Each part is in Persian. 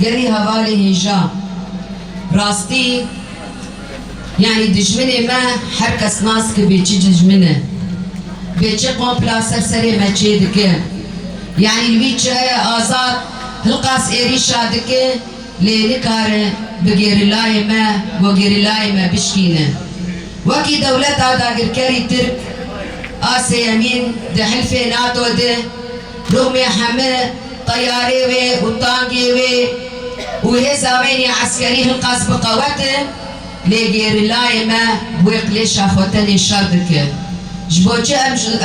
گری حوالی هجا راستی یعنی دجمنه ما هر کس ناس که بیچی دجمنه بیچی قومپلا سرسری ما چه دکه یعنی الوی چه آزاد هلقاس ایری شادکه لیلی کاره بگیرلای ما و گیرلای ما بشکینه وکی دولت داگرکاری ترک آسه یمین ده حلف ناتو ده رومی همه طیاره و تانگی و هزاوینی عسکری هلقاس بقوته لگیرلای ما بویقلش خودتنی شردکه جبوچه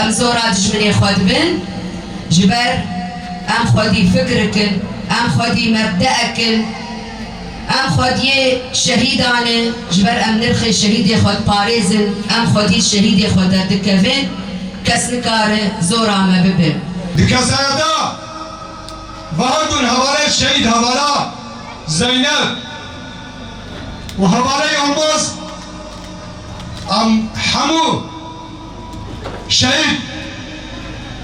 ام زورا دجمنی خود بن جبر ام خودی فکر کن ام خودی مبدأ کن ام خودی شهیدانه جبر ام نرخ شهیدی خود پارزن ام خودی شهیدی خود دکوین کس نکاره زورا ما ببن دکسایده وهدون حواله شهید حواله زینب و حواله امروز ام همو شهید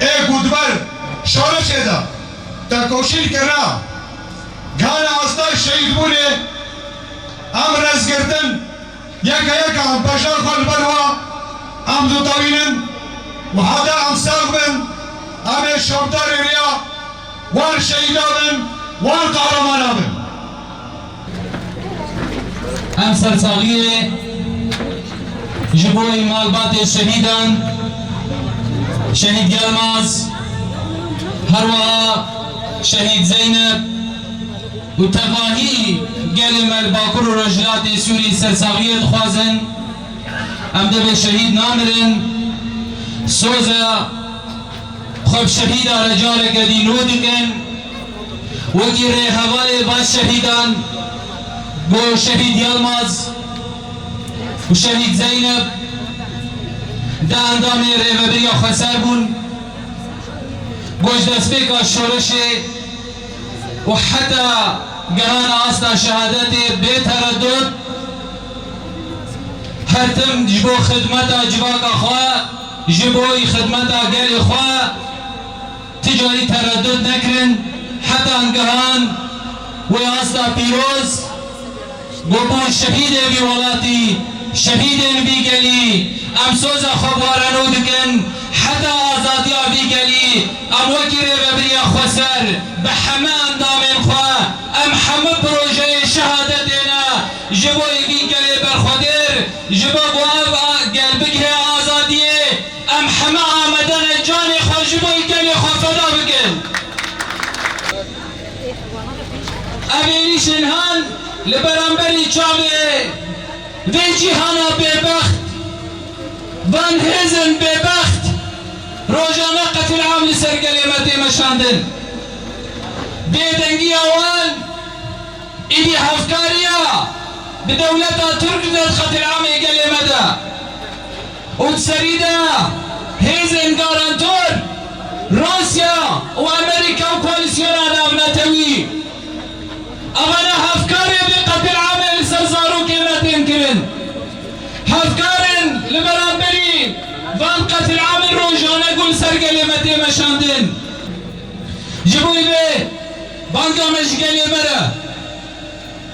ای گودبر شوره شده تا کوشش کرنا گانا آستای شهید بونه ام رز گردن یک ام بشار خال بروا ام دو طویلن و حدا ام ساقبن ام شبدار ریا وان شهیدان وان قهرمان ام سرساغیه جبوی مالبات شهیدان شهید یلماز هروا شهید زینب و تواهی گل ملباکر و رجلات سوری سرساغیه خوازن ام دب شهید نامرن سوزا خب شهید رجال گدی نودکن وکی ری حوالی باز شهیدان بو شهید یلماز و شهید زینب ده اندام ریوبریا خسر بون گوش دست کا شورش و حتی گران آسنا شهادت بے تردد هر تم جبو خدمتا جواکا خواه جبوی خدمتا گل خواه تجاری تردد نکرن حتی انگهان و آسنا پیروز گوبون شهید بی ولاتی شهید بی گلی ام سوزا خبارانو دکن حتی آزادی بی گلی ام وکر ببریا خسر به همه اندام خواه ام همه پروژه شهادتنا جبوی بی گلی برخودر جبو بواب گل بگه آزادیه ام همه آمدن جان خواه جبوی گلی خواه فدا بکن اوینی شنهان لبرانبری چاوه وی جیهانا ببخت وان هزن ببخت روزانه قتل عام لسر کلمتی مشاندن بیدنگی اوان ایدی هفکاریا بدولتا ترک داد قتل عام کلمتا اون سریدا هزن گارانتور روسیا و امریکا و کواليسيون ناونتوی اغانا هفکاری بقتل عام لسر زارو کلمتین کرن هفکارن لبرانبری وان قتل عامل روزانه گل سر کلمتی مشاندن جبوی به بانگا مشگلی مرا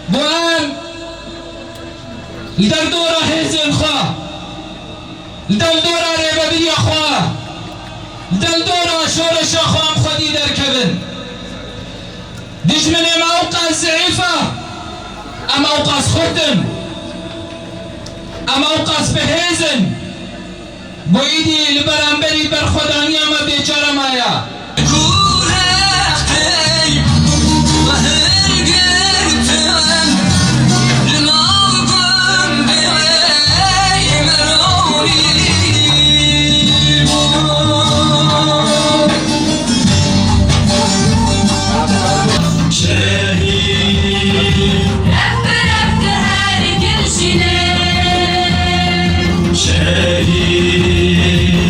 بوان لدر دورا حزن خواه لدر دورا ریبابی خواه لدر دورا شورش خواه خودی در کبن دجمن ام اوقات ضعیفه ام اوقات خودن ام اوقات بهزن بویدی لبرانبری برخودانی اما بیچاره مایا